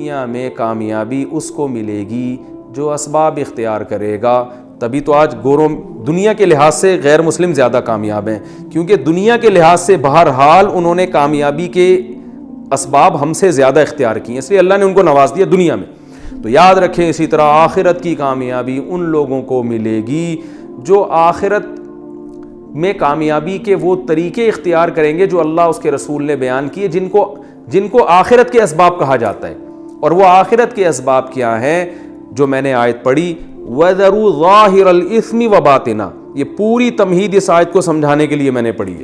دنیا میں کامیابی اس کو ملے گی جو اسباب اختیار کرے گا. تبھی تو آج گوروں دنیا کے لحاظ سے غیر مسلم زیادہ کامیاب ہیں, کیونکہ دنیا کے لحاظ سے بہرحال انہوں نے کامیابی کے اسباب ہم سے زیادہ اختیار کیے, اس لیے اللہ نے ان کو نواز دیا دنیا میں. تو یاد رکھیں اسی طرح آخرت کی کامیابی ان لوگوں کو ملے گی جو آخرت میں کامیابی کے وہ طریقے اختیار کریں گے جو اللہ اس کے رسول نے بیان کیے, جن کو آخرت کے اسباب کہا جاتا ہے. اور وہ آخرت کے اسباب کیا ہیں جو میں نے آیت پڑھی, وَذَرُوا ظَاهِرَ الْإِثْمِ وَبَاطِنَهُ, یہ پوری تمہید اس آیت کو سمجھانے کے لیے میں نے پڑھی ہے.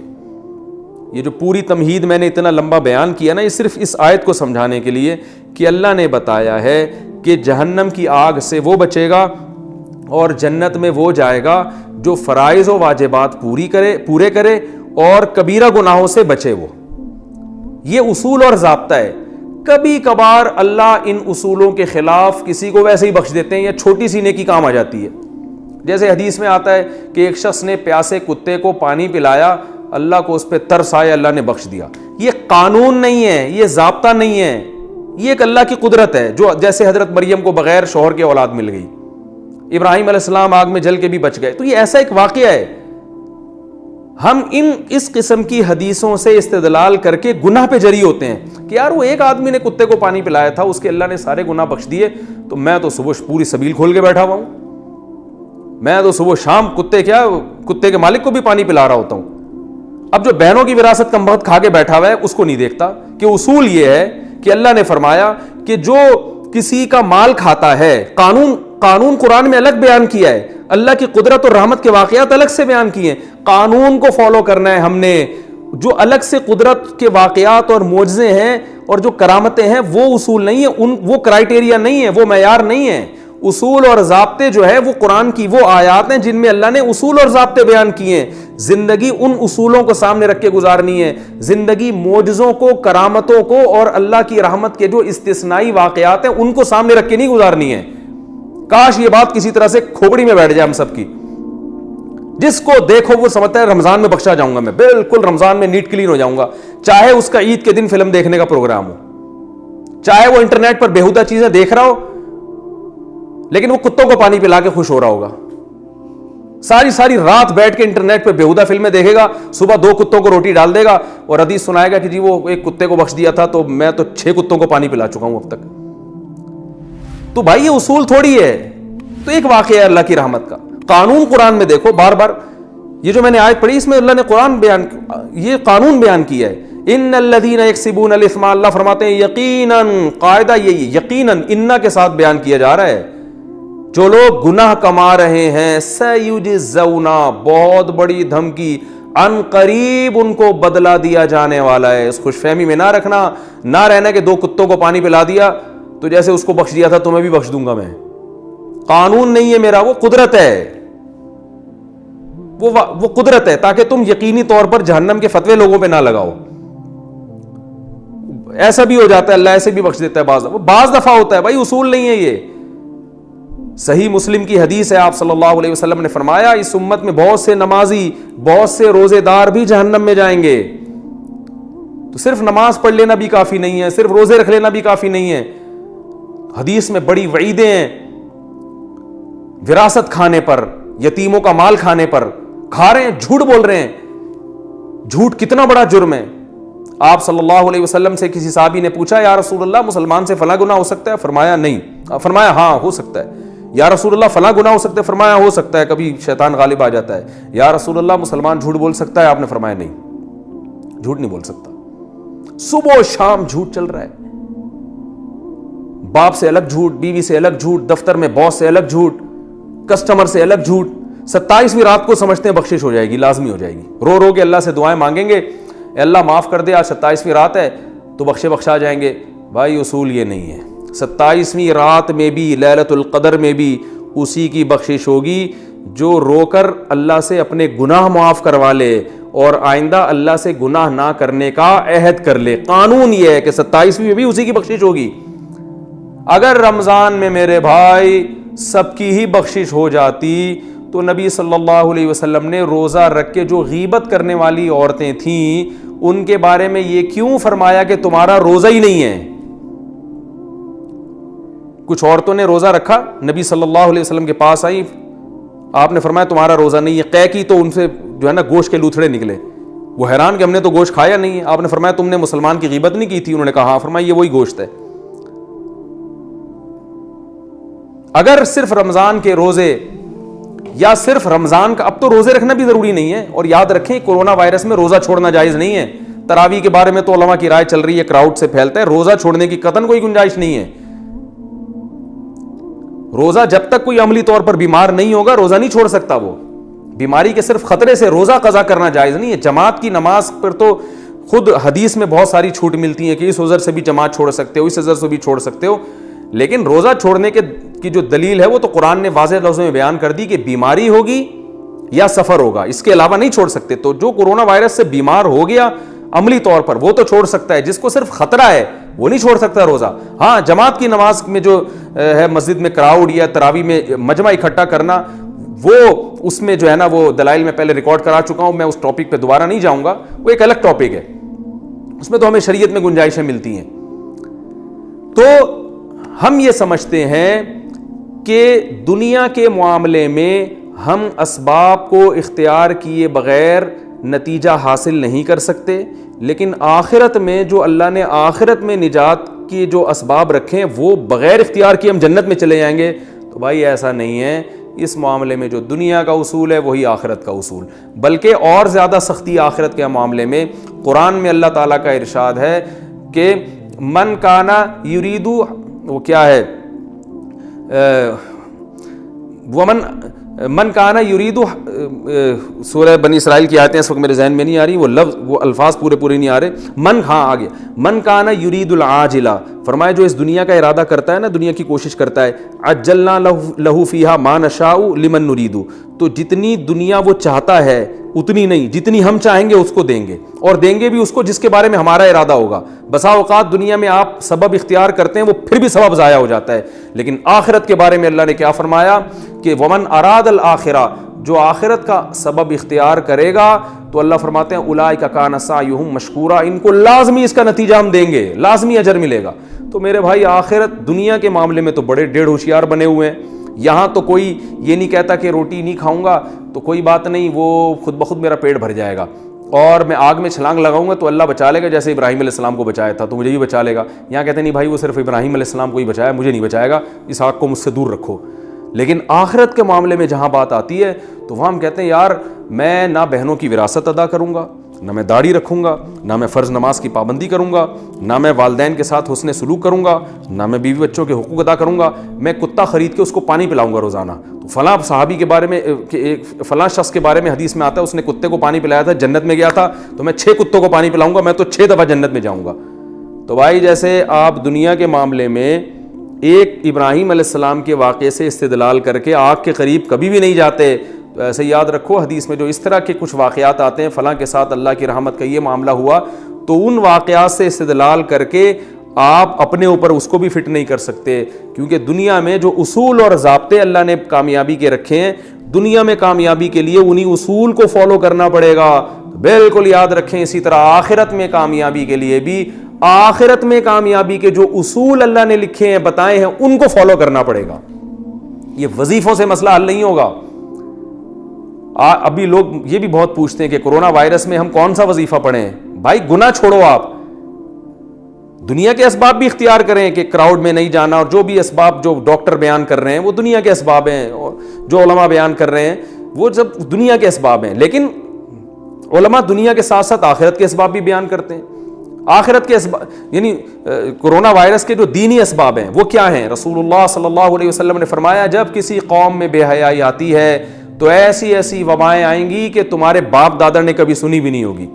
یہ جو پوری تمہید میں نے اتنا لمبا بیان کیا نا, یہ صرف اس آیت کو سمجھانے کے لیے کہ اللہ نے بتایا ہے کہ جہنم کی آگ سے وہ بچے گا اور جنت میں وہ جائے گا جو فرائض و واجبات پورے کرے اور کبیرہ گناہوں سے بچے. وہ یہ اصول اور ضابطہ ہے. کبھی کبھار اللہ ان اصولوں کے خلاف کسی کو ویسے ہی بخش دیتے ہیں یا چھوٹی سی نیکی کام آ جاتی ہے. جیسے حدیث میں آتا ہے کہ ایک شخص نے پیاسے کتے کو پانی پلایا, اللہ کو اس پہ ترس آیا, اللہ نے بخش دیا. یہ قانون نہیں ہے, یہ ضابطہ نہیں ہے, یہ ایک اللہ کی قدرت ہے. جو جیسے حضرت مریم کو بغیر شوہر کے اولاد مل گئی, ابراہیم علیہ السلام آگ میں جل کے بھی بچ گئے, تو یہ ایسا ایک واقعہ ہے. ہم اس قسم کی حدیثوں سے استدلال کر کے گناہ پہ جری ہوتے ہیں کہ یار وہ ایک آدمی نے کتے کو پانی پلایا تھا, اس کے اللہ نے سارے گناہ بخش دیے, تو میں تو صبح پوری سبیل کھول کے بیٹھا ہوا ہوں, میں تو صبح شام کتے کے مالک کو بھی پانی پلا رہا ہوتا ہوں. اب جو بہنوں کی وراثت کم بخت کھا کے بیٹھا ہوا ہے اس کو نہیں دیکھتا کہ اصول یہ ہے کہ اللہ نے فرمایا کہ جو کسی کا مال کھاتا ہے, قانون قرآن میں الگ بیان کیا ہے, اللہ کی قدرت اور رحمت کے واقعات الگ سے بیان کیے ہیں. قانون کو فالو کرنا ہے ہم نے, جو الگ سے قدرت کے واقعات اور معجزے ہیں اور جو کرامتیں ہیں وہ اصول نہیں ہیں, وہ کرائٹیریا نہیں ہے, وہ معیار نہیں ہے. اصول اور ضابطے جو ہے وہ قرآن کی وہ آیات ہیں جن میں اللہ نے اصول اور ضابطے بیان کیے ہیں. زندگی ان اصولوں کو سامنے رکھ کے گزارنی ہے. زندگی معجزوں کو, کرامتوں کو اور اللہ کی رحمت کے جو استثنائی واقعات ہیں ان کو سامنے رکھ کے نہیں گزارنی ہے. کاش یہ بات کسی طرح سے کھوپڑی میں بیٹھ جائے ہم سب کی. جس کو دیکھو وہ سمجھتا ہے رمضان میں بخشا جاؤں گا, میں بالکل رمضان میں نیٹ کلین ہو جاؤں گا, چاہے اس کا عید کے دن فلم دیکھنے کا پروگرام ہو, چاہے وہ انٹرنیٹ پر بےہودہ چیزیں دیکھ رہا ہو, لیکن وہ کتوں کو پانی پلا کے خوش ہو رہا ہوگا. ساری رات بیٹھ کے انٹرنیٹ پہ بےہودہ فلمیں دیکھے گا, صبح 2 کتوں کو روٹی ڈال دے گا اور حدیث سنائے گا کہ جی وہ ایک کتے کو بخش دیا تھا تو میں تو 6 کتوں کو پانی پلا چکا ہوں اب تک. تو بھائی یہ اصول تھوڑی ہے, تو ایک واقعہ ہے اللہ کی رحمت کا. قانون قرآن میں دیکھو بار بار, یہ جو میں نے آیت پڑھی اس میں اللہ نے یہ قانون بیان کیا ہے. ان الذین یکسبون الاثم, اللہ فرماتے ہیں یقیناً, قاعدہ یہی یقیناً انا کے ساتھ بیان کیا جا رہا ہے, جو لوگ گناہ کما رہے ہیں سیجزون, بہت بڑی دھمکی, ان قریب ان کو بدلہ دیا جانے والا ہے. اس خوش فہمی میں نہ رکھنا, نہ رہنا کہ 2 کتوں کو پانی پلا دیا تو جیسے اس کو بخش دیا تھا تو میں بھی بخش دوں گا. میں قانون نہیں ہے میرا, وہ قدرت ہے, وہ قدرت ہے, تاکہ تم یقینی طور پر جہنم کے فتوے لوگوں پہ نہ لگاؤ. ایسا بھی ہو جاتا ہے, اللہ ایسے بھی بخش دیتا ہے, بعض دفعہ ہوتا ہے بھائی, اصول نہیں ہے یہ. صحیح مسلم کی حدیث ہے, آپ صلی اللہ علیہ وسلم نے فرمایا اس امت میں بہت سے نمازی, بہت سے روزے دار بھی جہنم میں جائیں گے. تو صرف نماز پڑھ لینا بھی کافی نہیں ہے, صرف روزے رکھ لینا بھی کافی نہیں ہے. حدیث میں بڑی وعیدیں ہیں وراثت کھانے پر, یتیموں کا مال کھانے پر. کھا رہے ہیں, جھوٹ بول رہے ہیں. جھوٹ کتنا بڑا جرم ہے. آپ صلی اللہ علیہ وسلم سے کسی صحابی نے پوچھا یا رسول اللہ مسلمان سے فلاں گناہ ہو سکتا ہے؟ فرمایا نہیں. فرمایا ہاں ہو سکتا ہے. یا رسول اللہ فلاں گناہ ہو سکتا ہے؟ فرمایا ہو سکتا ہے, کبھی شیطان غالب آ جاتا ہے. یا رسول اللہ مسلمان جھوٹ بول سکتا ہے؟ آپ نے فرمایا نہیں, جھوٹ نہیں بول سکتا. صبح و شام جھوٹ چل رہا ہے, باپ سے الگ جھوٹ, بیوی سے الگ جھوٹ, دفتر میں باس سے الگ جھوٹ, کسٹمر سے الگ جھوٹ. 27ویں رات کو سمجھتے ہیں بخشش ہو جائے گی, لازمی ہو جائے گی. رو رو کے اللہ سے دعائیں مانگیں گے, اے اللہ معاف کر دے, آج 27ویں رات ہے تو بخشا جائیں گے. بھائی اصول یہ نہیں ہے. 27ویں رات میں بھی, لیلۃ القدر میں بھی اسی کی بخشش ہوگی جو رو کر اللہ سے اپنے گناہ معاف کروا لے اور آئندہ اللہ سے گناہ نہ کرنے کا عہد کر لے. قانون یہ ہے کہ 27ویں میں بھی اسی کی بخشش ہوگی. اگر رمضان میں میرے بھائی سب کی ہی بخشش ہو جاتی تو نبی صلی اللہ علیہ وسلم نے روزہ رکھ کے جو غیبت کرنے والی عورتیں تھیں ان کے بارے میں یہ کیوں فرمایا کہ تمہارا روزہ ہی نہیں ہے؟ کچھ عورتوں نے روزہ رکھا, نبی صلی اللہ علیہ وسلم کے پاس آئی, آپ نے فرمایا تمہارا روزہ نہیں ہے. قے کی تو ان سے جو ہے نا گوشت کے لوتھڑے نکلے, وہ حیران کہ ہم نے تو گوشت کھایا نہیں ہے. آپ نے فرمایا تم نے مسلمان کی غیبت نہیں کی تھی؟ انہوں نے کہا ہاں. فرمایا یہ وہی گوشت ہے. اگر صرف رمضان کے روزے یا صرف رمضان کا, اب تو روزے رکھنا بھی ضروری نہیں ہے, اور یاد رکھیں کورونا وائرس میں روزہ چھوڑنا جائز نہیں ہے. تراویح کے بارے میں تو علماء کی رائے چل رہی ہے, کراؤڈ سے پھیلتا ہے, روزہ چھوڑنے کی قطعاً کوئی گنجائش نہیں ہے. روزہ جب تک کوئی عملی طور پر بیمار نہیں ہوگا روزہ نہیں چھوڑ سکتا. وہ بیماری کے صرف خطرے سے روزہ قضا کرنا جائز نہیں ہے. جماعت کی نماز پر تو خود حدیث میں بہت ساری چھوٹ ملتی ہیں کہ اس عذر سے بھی جماعت چھوڑ سکتے ہو, اس عذر سے بھی چھوڑ سکتے ہو, لیکن روزہ چھوڑنے کی جو دلیل ہے وہ تو قرآن نے واضح لفظوں میں بیان کر دی کہ بیماری ہوگی یا سفر ہوگا, اس کے علاوہ نہیں چھوڑ سکتے. تو جو کورونا وائرس سے بیمار ہو گیا عملی طور پر وہ تو چھوڑ سکتا ہے, جس کو صرف خطرہ ہے وہ نہیں چھوڑ سکتا روزہ. ہاں جماعت کی نماز میں جو ہے مسجد میں کراؤڈ یا تراویح میں مجمع اکٹھا کرنا, وہ اس میں جو ہے نا وہ دلائل میں پہلے ریکارڈ کرا چکا ہوں, میں اس ٹاپک پہ دوبارہ نہیں جاؤں گا, وہ ایک الگ ٹاپک ہے, اس میں تو ہمیں شریعت میں گنجائشیں ملتی ہیں. تو ہم یہ سمجھتے ہیں کہ دنیا کے معاملے میں ہم اسباب کو اختیار کیے بغیر نتیجہ حاصل نہیں کر سکتے, لیکن آخرت میں جو اللہ نے آخرت میں نجات کے جو اسباب رکھے ہیں وہ بغیر اختیار کیے ہم جنت میں چلے جائیں گے. تو بھائی ایسا نہیں ہے. اس معاملے میں جو دنیا کا اصول ہے وہی آخرت کا اصول, بلکہ اور زیادہ سختی آخرت کے معاملے میں. قرآن میں اللہ تعالیٰ کا ارشاد ہے کہ من کانا یریدو, وہ کیا ہے, من کانا یریدو, سورہ بنی اسرائیل کی آیتیں اس وقت میرے ذہن میں نہیں آ رہی, وہ لفظ وہ الفاظ پورے نہیں آ رہے. آگے من کانا یرید العاجلہ, فرمایا جو اس دنیا کا ارادہ کرتا ہے نا, دنیا کی کوشش کرتا ہے, عجلنا لہو فیہا ما نشاء لمن نرید, تو جتنی دنیا وہ چاہتا ہے اتنی نہیں, جتنی ہم چاہیں گے اس کو دیں گے, اور دیں گے بھی اس کو جس کے بارے میں ہمارا ارادہ ہوگا. بسا اوقات دنیا میں آپ سبب اختیار کرتے ہیں وہ پھر بھی سبب ضائع ہو جاتا ہے, لیکن آخرت کے بارے میں اللہ نے کیا فرمایا کہ ومن اراد الآخرہ, جو آخرت کا سبب اختیار کرے گا تو اللہ فرماتے ہیں اولئک کان سعیہم مشکورا, ان کو لازمی اس کا نتیجہ ہم دیں گے, لازمی اجر ملے گا. تو میرے بھائی آخرت دنیا کے معاملے میں تو بڑے ڈیڑھ ہوشیار بنے ہوئے ہیں. یہاں تو کوئی یہ نہیں کہتا کہ روٹی نہیں کھاؤں گا تو کوئی بات نہیں, وہ خود بخود میرا پیٹ بھر جائے گا, اور میں آگ میں چھلانگ لگاؤں گا تو اللہ بچا لے گا, جیسے ابراہیم علیہ السلام کو بچایا تھا تو مجھے بھی بچا لے گا. یہاں کہتے ہیں نہیں بھائی وہ صرف ابراہیم علیہ السلام کو ہی بچایا, مجھے نہیں بچائے گا, اس آگ کو مجھ سے دور رکھو. لیکن آخرت کے معاملے میں جہاں بات آتی ہے تو وہاں ہم کہتے ہیں یار میں نہ بہنوں کی وراثت ادا کروں گا, نہ میں داڑھی رکھوں گا, نہ میں فرض نماز کی پابندی کروں گا, نہ میں والدین کے ساتھ حسن سلوک کروں گا, نہ میں بیوی بچوں کے حقوق ادا کروں گا, میں کتا خرید کے اس کو پانی پلاؤں گا روزانہ. تو فلاں صحابی کے بارے میں, فلاں شخص کے بارے میں حدیث میں آتا ہے اس نے کتے کو پانی پلایا تھا, جنت میں گیا تھا, تو میں 6 کتوں کو پانی پلاؤں گا, میں تو 6 دفعہ جنت میں جاؤں گا. تو بھائی جیسے آپ دنیا کے معاملے میں ایک ابراہیم علیہ السلام کے واقعے سے استدلال کر کے آگ کے قریب کبھی بھی نہیں جاتے, تو ایسے یاد رکھو حدیث میں جو اس طرح کے کچھ واقعات آتے ہیں, فلاں کے ساتھ اللہ کی رحمت کا یہ معاملہ ہوا, تو ان واقعات سے استدلال کر کے آپ اپنے اوپر اس کو بھی فٹ نہیں کر سکتے, کیونکہ دنیا میں جو اصول اور ضابطے اللہ نے کامیابی کے رکھے ہیں, دنیا میں کامیابی کے لیے انہی اصول کو فالو کرنا پڑے گا. بالکل یاد رکھیں, اسی طرح آخرت میں کامیابی کے لیے بھی آخرت میں کامیابی کے جو اصول اللہ نے لکھے ہیں بتائے ہیں ان کو فالو کرنا پڑے گا. یہ وظیفوں سے مسئلہ حل نہیں ہوگا. ابھی لوگ یہ بھی بہت پوچھتے ہیں کہ کورونا وائرس میں ہم کون سا وظیفہ پڑھیں. بھائی گناہ چھوڑو, آپ دنیا کے اسباب بھی اختیار کریں کہ کراؤڈ میں نہیں جانا, اور جو بھی اسباب جو ڈاکٹر بیان کر رہے ہیں وہ دنیا کے اسباب ہیں, اور جو علماء بیان کر رہے ہیں وہ سب دنیا کے اسباب ہیں. لیکن علماء دنیا کے ساتھ ساتھ آخرت کے اسباب بھی بیان کرتے ہیں. آخرت کے اسباب یعنی کورونا وائرس کے جو دینی اسباب ہیں وہ کیا ہیں؟ رسول اللہ صلی اللہ علیہ وسلم نے فرمایا جب کسی قوم میں بے حیائی آتی ہے تو ایسی ایسی وبائیں آئیں گی کہ تمہارے باپ دادا نے کبھی سنی بھی نہیں ہوگی.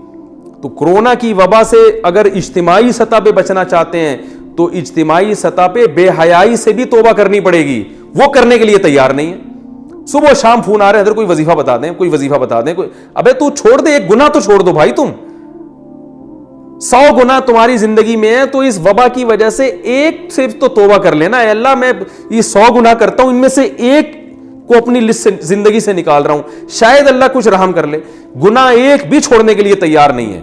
تو کورونا کی وبا سے اگر اجتماعی سطح پہ بچنا چاہتے ہیں تو اجتماعی سطح پہ بے حیائی سے بھی توبہ کرنی پڑے گی. وہ کرنے کے لیے تیار نہیں ہے. صبح شام فون آ رہے ہیں ادھر کوئی وظیفہ بتا دیں, کوئی وظیفہ بتا دیں, کوئی ابے تو چھوڑ دے, ایک گناہ تو چھوڑ دو بھائی. تم 100 گناہ تمہاری زندگی میں ہے تو اس وبا کی وجہ سے ایک سے تو توبہ کر لینا. اے اللہ میں یہ 100 گناہ کرتا ہوں, ان میں سے ایک کو اپنی لسٹ سے زندگی سے نکال رہا ہوں, شاید اللہ کچھ رحم کر لے. گناہ ایک بھی چھوڑنے کے لیے تیار نہیں ہے.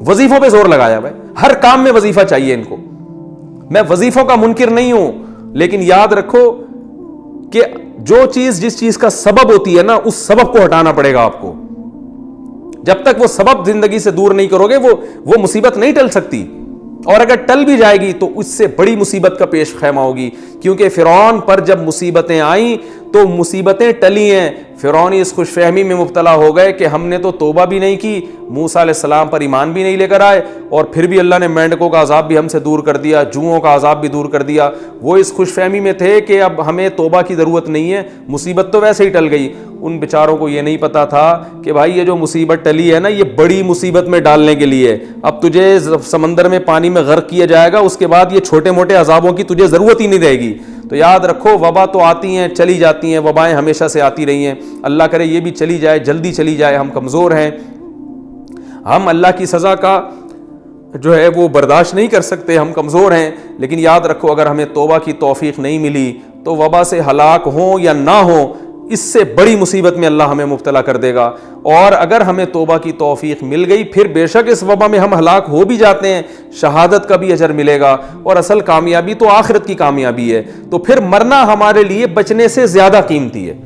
وظیفوں پہ زور لگایا ہوا ہے, ہر کام میں وظیفہ چاہیے ان کو. میں وظیفوں کا منکر نہیں ہوں, لیکن یاد رکھو کہ جو چیز جس چیز کا سبب ہوتی ہے نا, اس سبب کو ہٹانا پڑے گا آپ کو. جب تک وہ سبب زندگی سے دور نہیں کرو گے وہ مصیبت نہیں ٹل سکتی, اور اگر ٹل بھی جائے گی تو اس سے بڑی مصیبت کا پیش خیمہ ہوگی. کیونکہ فرعون پر جب مصیبتیں آئیں تو مصیبتیں ٹلی ہیں. فرعون اس خوش فہمی میں مبتلا ہو گئے کہ ہم نے تو توبہ بھی نہیں کی, موسیٰ علیہ السلام پر ایمان بھی نہیں لے کر آئے, اور پھر بھی اللہ نے مینڈکوں کا عذاب بھی ہم سے دور کر دیا, جوؤں کا عذاب بھی دور کر دیا. وہ اس خوش فہمی میں تھے کہ اب ہمیں توبہ کی ضرورت نہیں ہے, مصیبت تو ویسے ہی ٹل گئی. ان بیچاروں کو یہ نہیں پتا تھا کہ بھائی یہ جو مصیبت ٹلی ہے نا, یہ بڑی مصیبت میں ڈالنے کے لیے. اب تجھے سمندر میں پانی میں غرق کیا جائے گا, اس کے بعد یہ چھوٹے موٹے عذابوں کی تجھے ضرورت ہی نہیں رہے گی. تو یاد رکھو, وبا تو آتی ہیں چلی جاتی ہیں, وبائیں ہمیشہ سے آتی رہی ہیں, اللہ کرے یہ بھی چلی جائے, جلدی چلی جائے. ہم کمزور ہیں, ہم اللہ کی سزا کا جو ہے وہ برداشت نہیں کر سکتے, ہم کمزور ہیں. لیکن یاد رکھو, اگر ہمیں توبہ کی توفیق نہیں ملی تو وبا سے ہلاک ہوں یا نہ ہوں, اس سے بڑی مصیبت میں اللہ ہمیں مبتلا کر دے گا. اور اگر ہمیں توبہ کی توفیق مل گئی, پھر بے شک اس وبا میں ہم ہلاک ہو بھی جاتے ہیں, شہادت کا بھی اجر ملے گا, اور اصل کامیابی تو آخرت کی کامیابی ہے. تو پھر مرنا ہمارے لیے بچنے سے زیادہ قیمتی ہے.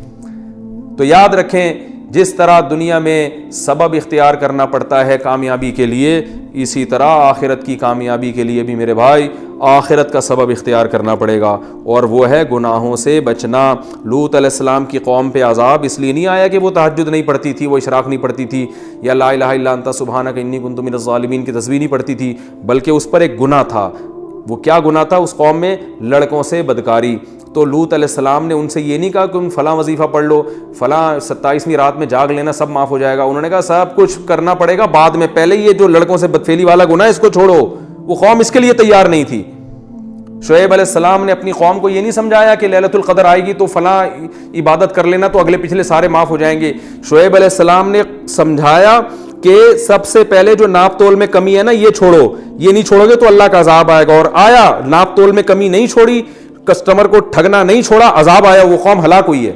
تو یاد رکھیں, جس طرح دنیا میں سبب اختیار کرنا پڑتا ہے کامیابی کے لیے, اسی طرح آخرت کی کامیابی کے لیے بھی میرے بھائی آخرت کا سبب اختیار کرنا پڑے گا, اور وہ ہے گناہوں سے بچنا. لوط علیہ السلام کی قوم پہ عذاب اس لیے نہیں آیا کہ وہ تہجد نہیں پڑھتی تھی, وہ اشراق نہیں پڑھتی تھی, یا لا الہ الا انت سبحانک انی کنت من الظالمین کی تسبیح نہیں پڑھتی تھی, بلکہ اس پر ایک گناہ تھا. وہ کیا گناہ تھا اس قوم میں؟ لڑکوں سے بدکاری. تو لوط علیہ السلام نے ان سے یہ نہیں کہا کہ تم فلاں وظیفہ پڑھ لو, فلاں 27ویں رات میں جاگ لینا, سب معاف ہو جائے گا. انہوں نے کہا سب کچھ کرنا پڑے گا بعد میں, پہلے یہ جو لڑکوں سے بدفعلی والا گناہ ہے اس کو چھوڑو. وہ قوم اس کے لیے تیار نہیں تھی. شعیب علیہ السلام نے اپنی قوم کو یہ نہیں سمجھایا کہ لیلۃ القدر آئے گی تو فلاں عبادت کر لینا تو اگلے پچھلے سارے معاف ہو جائیں گے. شعیب علیہ السلام نے سمجھایا کہ سب سے پہلے جو ناپ تول میں کمی ہے نا, یہ چھوڑو, یہ نہیں چھوڑو گے تو اللہ کا عذاب آئے گا. اور آیا, ناپ تول میں کمی نہیں چھوڑی, کسٹمر کو ٹھگنا نہیں چھوڑا, عذاب آیا, وہ قوم ہلاک ہوئی ہے.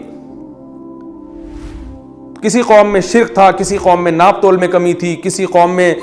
کسی قوم میں شرک تھا, کسی قوم میں ناپ تول میں کمی تھی, کسی قوم میں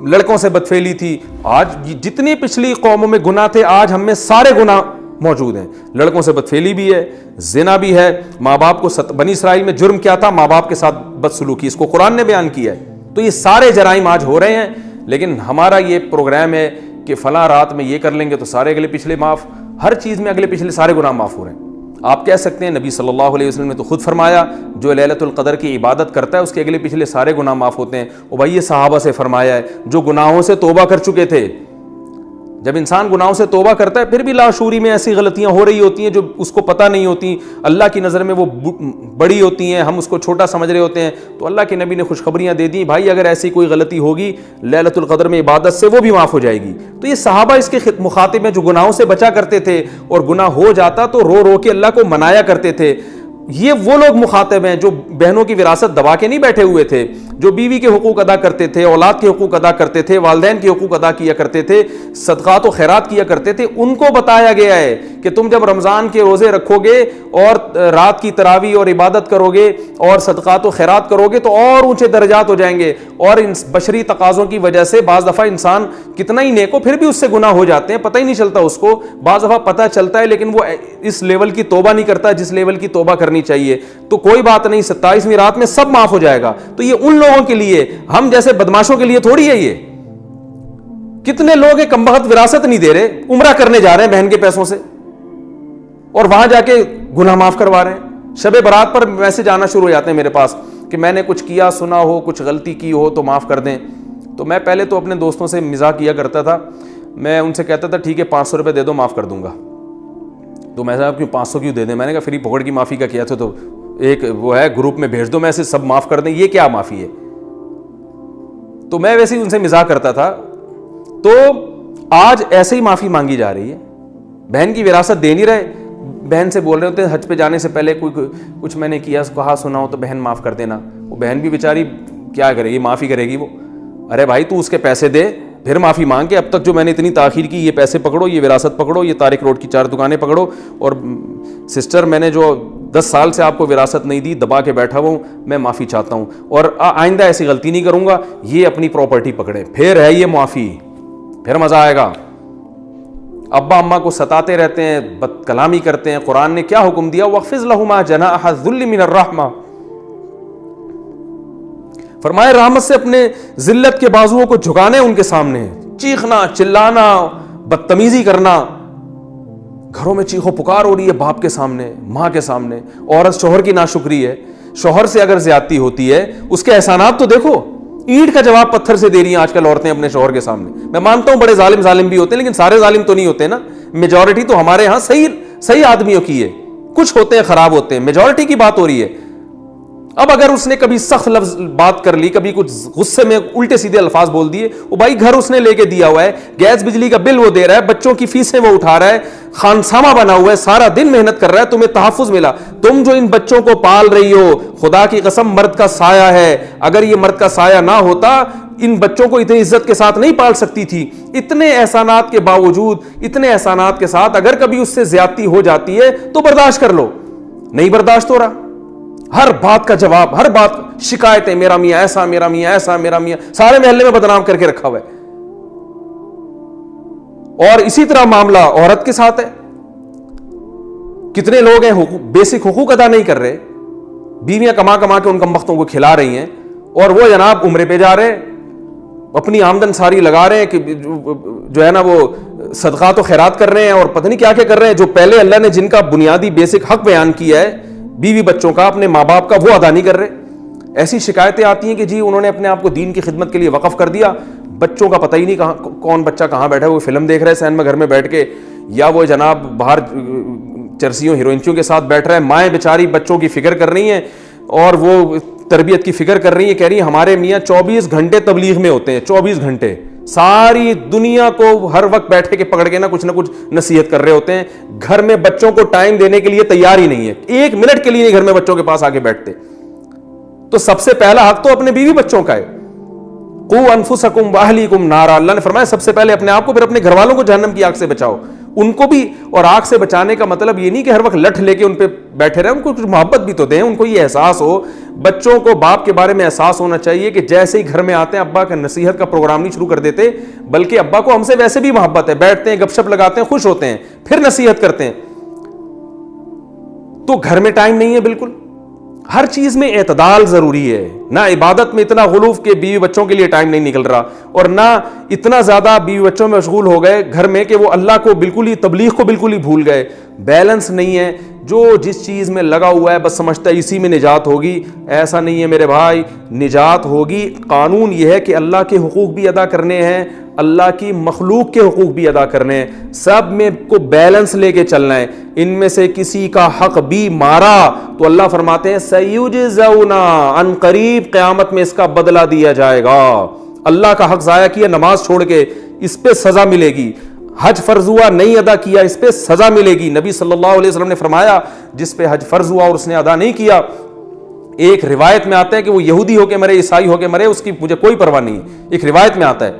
لڑکوں سے بدفعلی تھی. آج جتنی پچھلی قوموں میں گناہ تھے, آج ہم میں سارے گناہ موجود ہیں. لڑکوں سے بدفعلی بھی ہے, زنا بھی ہے, ماں باپ کو بنی اسرائیل میں جرم کیا تھا, ماں باپ کے ساتھ بدسلوکی, اس کو قرآن نے بیان کیا ہے. تو یہ سارے جرائم آج ہو رہے ہیں. لیکن ہمارا یہ پروگرام ہے کہ فلاں رات میں یہ کر لیں گے تو سارے اگلے پچھلے معاف, ہر چیز میں اگلے پچھلے سارے گناہ معاف ہو رہے ہیں. آپ کہہ سکتے ہیں نبی صلی اللہ علیہ وسلم نے تو خود فرمایا جو لیلۃ القدر کی عبادت کرتا ہے اس کے اگلے پچھلے سارے گناہ معاف ہوتے ہیں. اور بھائی یہ صحابہ سے فرمایا ہے جو گناہوں سے توبہ کر چکے تھے. جب انسان گناہوں سے توبہ کرتا ہے پھر بھی لاشعوری میں ایسی غلطیاں ہو رہی ہوتی ہیں جو اس کو پتہ نہیں ہوتی, اللہ کی نظر میں وہ بڑی ہوتی ہیں, ہم اس کو چھوٹا سمجھ رہے ہوتے ہیں. تو اللہ کے نبی نے خوشخبریاں دے دیں, بھائی اگر ایسی کوئی غلطی ہوگی لیلۃ القدر میں عبادت سے وہ بھی معاف ہو جائے گی. تو یہ صحابہ اس کے مخاطب ہیں جو گناہوں سے بچا کرتے تھے, اور گناہ ہو جاتا تو رو رو کے اللہ کو منایا کرتے تھے. یہ وہ لوگ مخاطب ہیں جو بہنوں کی وراثت دبا کے نہیں بیٹھے ہوئے تھے, جو بیوی کے حقوق ادا کرتے تھے, اولاد کے حقوق ادا کرتے تھے, والدین کے حقوق ادا کیا کرتے تھے, صدقات و خیرات کیا کرتے تھے. ان کو بتایا گیا ہے کہ تم جب رمضان کے روزے رکھو گے اور رات کی تراویح اور عبادت کرو گے اور صدقات و خیرات کرو گے تو اور اونچے درجات ہو جائیں گے. اور ان بشری تقاضوں کی وجہ سے بعض دفعہ انسان کتنا ہی نیک ہو پھر بھی اس سے گناہ ہو جاتے ہیں, پتہ ہی نہیں چلتا اس کو. بعض دفعہ پتہ چلتا ہے لیکن وہ اس لیول کی توبہ نہیں کرتا جس لیول کی توبہ کرنی چاہیے. تو کوئی بات نہیں, 27ویں رات میں سب معاف ہو جائے گا. تو یہ ان لوگوں کے لیے, ہم جیسے بدماشوں کے لیے تھوڑی ہے. یہ کتنے لوگ کم بخت وراثت نہیں دے رہے, عمرہ کرنے جا رہے ہیں بہن کے پیسوں سے اور وہاں جا کے گناہ معاف کروا رہے ہیں. شب برات پر میسج آنا شروع ہو جاتے ہیں میرے پاس کہ میں نے کچھ کیا سنا ہو, کچھ غلطی کی ہو تو معاف کر دیں. تو میں پہلے تو اپنے دوستوں سے مزاح کیا کرتا تھا, میں ان سے کہتا تھا ٹھیک ہے 500 روپے دے دو معاف کر دوں گا. تو میں صاحب کیوں 500 کیوں دے دیں, میں نے کہا فری پکڑ کی معافی کا کیا تھا تو ایک وہ ہے گروپ میں بھیج دو, میں سے سب معاف کر دیں, یہ کیا معافی ہے. تو میں ویسے ہی ان سے مزاح کرتا تھا. تو آج ایسے ہی معافی مانگی جا رہی ہے, بہن کی وراثت دے نہیں رہے, بہن سے بول رہے ہوتے ہیں حج پہ جانے سے پہلے کوئی کچھ میں نے کیا کہا سنا ہو تو بہن معاف کر دینا. وہ بہن بھی بیچاری کیا کرے گی, معافی کرے گی وہ. ارے بھائی تو اس کے پیسے دے پھر معافی مانگ کے, اب تک جو میں نے اتنی تاخیر کی یہ پیسے پکڑو, یہ وراثت پکڑو, یہ طارق روڈ کی 4 دکانیں پکڑو, اور سسٹر میں نے جو 10 سال سے آپ کو وراثت نہیں دی دبا کے بیٹھا ہوں, میں معافی چاہتا ہوں اور آئندہ ایسی غلطی نہیں کروں گا. یہ اپنی پراپرٹی پکڑے, پھر ہے یہ معافی, پھر مزہ آئے گا. ابا اماں کو ستاتے رہتے ہیں, بد کلامی کرتے ہیں. قرآن نے کیا حکم دیا؟ وَاخْفِضْ لَهُمَا جَنَاحَ الذُّلِّ مِنَ الرَّحْمَةِ, فرمائے رحمت سے اپنے ذلت کے بازوؤں کو جھکانے ان کے سامنے. چیخنا, چلانا, بدتمیزی کرنا, گھروں میں چیخو پکار ہو رہی ہے باپ کے سامنے, ماں کے سامنے. عورت شوہر کی ناشکری ہے, شوہر سے اگر زیادتی ہوتی ہے اس کے احسانات تو دیکھو. اینٹ کا جواب پتھر سے دے رہی ہیں آج کل عورتیں اپنے شوہر کے سامنے. میں مانتا ہوں بڑے ظالم بھی ہوتے ہیں, لیکن سارے ظالم تو نہیں ہوتے نا. میجورٹی تو ہمارے ہاں صحیح آدمیوں کی ہے, کچھ ہوتے ہیں خراب ہوتے ہیں, میجورٹی کی بات ہو رہی ہے. اب اگر اس نے کبھی سخت لفظ بات کر لی, کبھی کچھ غصے میں الٹے سیدھے الفاظ بول دیے, وہ بھائی گھر اس نے لے کے دیا ہوا ہے, گیس بجلی کا بل وہ دے رہا ہے, بچوں کی فیسیں وہ اٹھا رہا ہے, خانسامہ بنا ہوا ہے, سارا دن محنت کر رہا ہے, تمہیں تحفظ ملا. تم جو ان بچوں کو پال رہی ہو, خدا کی قسم مرد کا سایہ ہے. اگر یہ مرد کا سایہ نہ ہوتا ان بچوں کو اتنی عزت کے ساتھ نہیں پال سکتی تھی. اتنے احسانات کے باوجود, اتنے احسانات کے ساتھ اگر کبھی اس سے زیادتی ہو جاتی ہے تو برداشت کر لو. نہیں برداشت ہو رہا, ہر بات کا جواب, ہر بات شکایتیں, میرا میاں ایسا, میرا میاں ایسا, میرا میاں, سارے محلے میں بدنام کر کے رکھا ہوا ہے. اور اسی طرح معاملہ عورت کے ساتھ ہے. کتنے لوگ ہیں بیسک حقوق ادا نہیں کر رہے, بیویاں کما کے ان کمبختوں کو کھلا رہی ہیں, اور وہ جناب عمرے پہ جا رہے, اپنی آمدن ساری لگا رہے ہیں کہ جو ہے نا وہ صدقات و خیرات کر رہے ہیں, اور پتہ نہیں کیا کر رہے ہیں, جو پہلے اللہ نے جن کا بنیادی بیسک حق بیان کیا ہے بیوی بچوں کا, اپنے ماں باپ کا, وہ ادا نہیں کر رہے. ایسی شکایتیں آتی ہیں کہ جی انہوں نے اپنے آپ کو دین کی خدمت کے لیے وقف کر دیا, بچوں کا پتہ ہی نہیں کون بچہ کہاں بیٹھا ہے, وہ فلم دیکھ رہا ہے سین میں گھر میں بیٹھ کے, یا وہ جناب باہر چرسیوں ہیروئنچیوں کے ساتھ بیٹھ رہا ہے. مائیں بیچاری بچوں کی فکر کر رہی ہیں اور وہ تربیت کی فکر کر رہی ہیں, کہہ رہی ہیں ہمارے میاں 24 گھنٹے تبلیغ میں ہوتے ہیں, 24 گھنٹے ساری دنیا کو ہر وقت بیٹھے کے پکڑ کے نا کچھ نصیحت کر رہے ہوتے ہیں. گھر میں بچوں کو ٹائم دینے کے لیے تیار ہی نہیں ہے, 1 منٹ کے لیے نہیں گھر میں بچوں کے پاس آ کے بیٹھتے. تو سب سے پہلا حق تو اپنے بیوی بچوں کا ہے. قوا انفسکم واہلیکم نارا, اللہ نے فرمایا سب سے پہلے اپنے آپ کو, پھر اپنے گھر والوں کو جہنم کی آگ سے بچاؤ. ان کو بھی, اور آگ سے بچانے کا مطلب یہ نہیں کہ ہر وقت لٹھ لے کے ان پہ بیٹھے رہے, ان کو کچھ محبت بھی تو دیں, ان کو یہ احساس ہو. بچوں کو باپ کے بارے میں احساس ہونا چاہیے کہ جیسے ہی گھر میں آتے ہیں ابا کا نصیحت کا پروگرام نہیں شروع کر دیتے, بلکہ ابا کو ہم سے ویسے بھی محبت ہے, بیٹھتے ہیں گپ شپ لگاتے ہیں, خوش ہوتے ہیں, پھر نصیحت کرتے ہیں. تو گھر میں ٹائم نہیں ہے بالکل. ہر چیز میں اعتدال ضروری ہے. نہ عبادت میں اتنا غلوف کہ بیوی بچوں کے لیے ٹائم نہیں نکل رہا, اور نہ اتنا زیادہ بیوی بچوں میں مشغول ہو گئے گھر میں کہ وہ اللہ کو بالکل ہی, تبلیغ کو بالکل ہی بھول گئے. بیلنس نہیں ہے. جو جس چیز میں لگا ہوا ہے بس سمجھتا ہے اسی میں نجات ہوگی. ایسا نہیں ہے میرے بھائی, نجات ہوگی. قانون یہ ہے کہ اللہ کے حقوق بھی ادا کرنے ہیں, اللہ کی مخلوق کے حقوق بھی ادا کرنے ہیں, سب میں کو بیلنس لے کے چلنا ہے. ان میں سے کسی کا حق بھی مارا تو اللہ فرماتے ہیں سیجزون, ان قریب قیامت میں اس کا بدلہ دیا جائے گا. اللہ کا حق ضائع کیا نماز چھوڑ کے, اس پہ سزا ملے گی. حج فرض ہوا نہیں ادا کیا, اس پہ سزا ملے گی. نبی صلی اللہ علیہ وسلم نے فرمایا جس پہ حج فرض ہوا اور اس نے ادا نہیں کیا, ایک روایت میں آتا ہے کہ وہ یہودی ہو کے مرے, عیسائی ہو کے مرے, اس کی مجھے کوئی پرواہ نہیں, ایک روایت میں آتا ہے.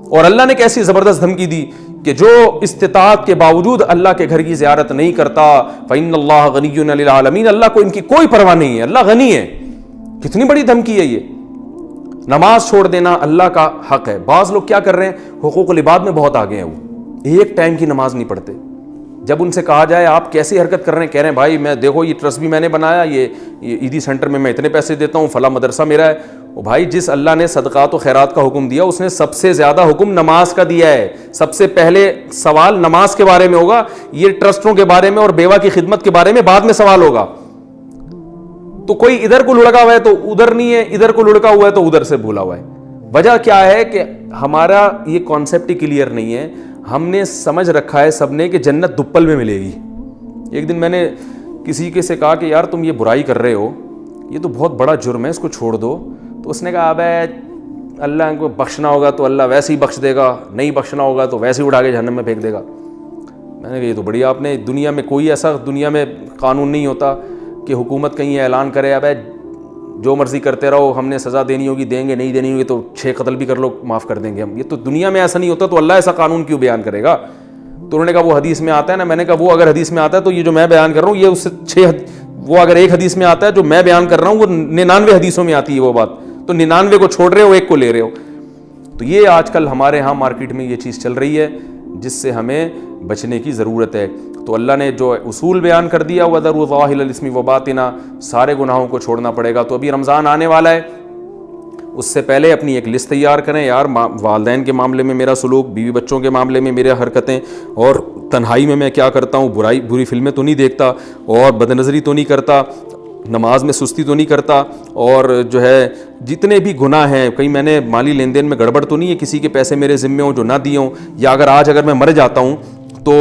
اور اللہ نے کیسی زبردست دھمکی دی کہ جو استطاعت کے باوجود اللہ کے گھر کی زیارت نہیں کرتا, فإن اللہ غنی عن العالمین, اللہ کو ان کی کوئی پرواہ نہیں ہے, اللہ غنی ہے. کتنی بڑی دھمکی ہے یہ. نماز چھوڑ دینا اللہ کا حق ہے. بعض لوگ کیا کر رہے ہیں, حقوق العباد میں بہت آگے ہیں, وہ ایک ٹائم کی نماز نہیں پڑھتے. جب ان سے کہا جائے آپ کیسی حرکت کر رہے ہیں, کہہ رہے ہیں بھائی میں دیکھو یہ ٹرسٹ بھی میں نے بنایا, یہ عیدی سینٹر میں اتنے پیسے دیتا ہوں, فلاں مدرسہ میرا ہے. او بھائی جس اللہ نے صدقات و خیرات کا حکم دیا اس نے سب سے زیادہ حکم نماز کا دیا ہے. سب سے پہلے سوال نماز کے بارے میں ہوگا, یہ ٹرسٹوں کے بارے میں اور بیوہ کی خدمت کے بارے میں بعد میں سوال ہوگا. تو کوئی ادھر کو لڑکا ہوا ہے تو ادھر نہیں ہے, ادھر کو لڑکا ہوا ہے تو ادھر سے بھولا ہوا ہے. وجہ کیا ہے کہ ہمارا یہ کانسیپٹ ہی کلیئر نہیں ہے. ہم نے سمجھ رکھا ہے سب نے کہ جنت دپل میں ملے گی. ایک دن میں نے کسی کے سے کہا کہ یار تم یہ برائی کر رہے ہو, یہ تو بہت بڑا جرم ہے, اس کو چھوڑ دو. تو اس نے کہا ابے اللہ کو بخشنا ہوگا تو اللہ ویسے ہی بخش دے گا, نہیں بخشنا ہوگا تو ویسے ہی اٹھا کے جہنم میں پھینک دے گا. میں نے کہا یہ تو بڑی آپ نے, دنیا میں کوئی ایسا دنیا میں قانون نہیں ہوتا کہ حکومت کہیں اعلان کرے ابے جو مرضی کرتے رہو, ہم نے سزا دینی ہوگی دیں گے, نہیں دینی ہوگی تو 6 قتل بھی کر لو معاف کر دیں گے ہم. یہ تو دنیا میں ایسا نہیں ہوتا, تو اللہ ایسا قانون کیوں بیان کرے گا. تو انہوں نے کہا وہ حدیث میں آتا ہے نا. میں نے کہا وہ اگر حدیث میں آتا ہے تو یہ جو میں بیان کر رہا ہوں یہ اس سے وہ اگر ایک حدیث میں آتا ہے جو میں بیان کر رہا ہوں وہ 99 حدیثوں میں آتی ہے وہ بات, تو 99 کو چھوڑ رہے ہو, ایک کو لے رہے ہو. تو یہ آج کل ہمارے ہاں مارکیٹ میں یہ چیز چل رہی ہے. جس سے ہمیں بچنے کی ضرورت ہے۔ تو اللہ نے جو اصول بیان کر دیا وَذَرُوا ظَاهِرَ الْإِثْمِ وَبَاطِنَهُ، سارے گناہوں کو چھوڑنا پڑے گا۔ تو ابھی رمضان آنے والا ہے، اس سے پہلے اپنی ایک لسٹ تیار کریں، یار والدین کے معاملے میں میرا سلوک، بیوی بچوں کے معاملے میں میرے حرکتیں، اور تنہائی میں کیا کرتا ہوں، بری فلمیں تو نہیں دیکھتا، اور بد نظری تو نہیں کرتا، نماز میں سستی تو نہیں کرتا، اور جو ہے جتنے بھی گناہ ہیں، کہیں میں نے مالی لین دین میں گڑبڑ تو نہیں ہے، کسی کے پیسے میرے ذمے ہوں جو نہ دیے ہوں، یا اگر میں مر جاتا ہوں تو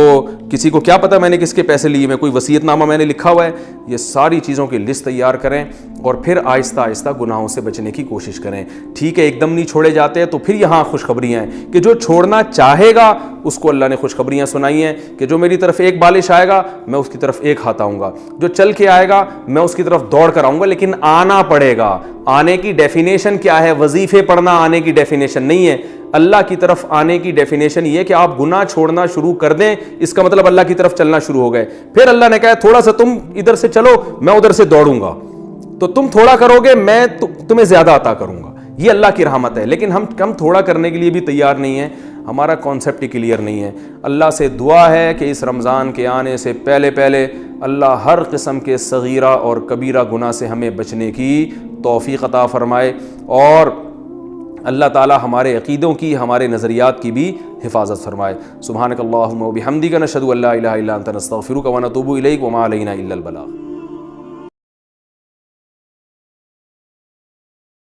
کسی کو کیا پتہ میں نے کس کے پیسے لیے، میں کوئی وصیت نامہ میں نے لکھا ہوا ہے۔ یہ ساری چیزوں کی لسٹ تیار کریں اور پھر آہستہ آہستہ گناہوں سے بچنے کی کوشش کریں۔ ٹھیک ہے، ایک دم نہیں چھوڑے جاتے ہیں، تو پھر یہاں خوشخبریاں ہیں کہ جو چھوڑنا چاہے گا اس کو اللہ نے خوشخبریاں سنائی ہیں کہ جو میری طرف ایک بالش آئے گا میں اس کی طرف ایک ہاتھ آؤں گا، جو چل کے آئے گا میں اس کی طرف دوڑ کر آؤں گا، لیکن آنا پڑے گا۔ آنے کی ڈیفینیشن کیا ہے؟ وظیفے پڑھنا آنے کی ڈیفینیشن نہیں ہے۔ اللہ کی طرف آنے کی ڈیفینیشن یہ کہ آپ گناہ چھوڑنا شروع کر دیں، اس کا مطلب اللہ کی طرف چلنا شروع ہو گئے۔ پھر اللہ نے کہا تھوڑا سا تم ادھر سے چلو، میں ادھر سے دوڑوں گا، تو تم تھوڑا کرو گے میں تمہیں زیادہ عطا کروں گا۔ یہ اللہ کی رحمت ہے، لیکن ہم تھوڑا کرنے کے لیے بھی تیار نہیں ہیں، ہمارا کانسیپٹ ہی کلیئر نہیں ہے۔ اللہ سے دعا ہے کہ اس رمضان کے آنے سے پہلے اللہ ہر قسم کے صغیرہ اور کبیرہ گناہ سے ہمیں بچنے کی توفیق عطا فرمائے، اور اللہ تعالی ہمارے عقیدوں کی، ہمارے نظریات کی بھی حفاظت فرمائے۔ سبحانک اللہم و بحمدک، نشہد ان لا الہ الا انت، نستغفرک و نتوب الیک، وما علینا الا البلاغ۔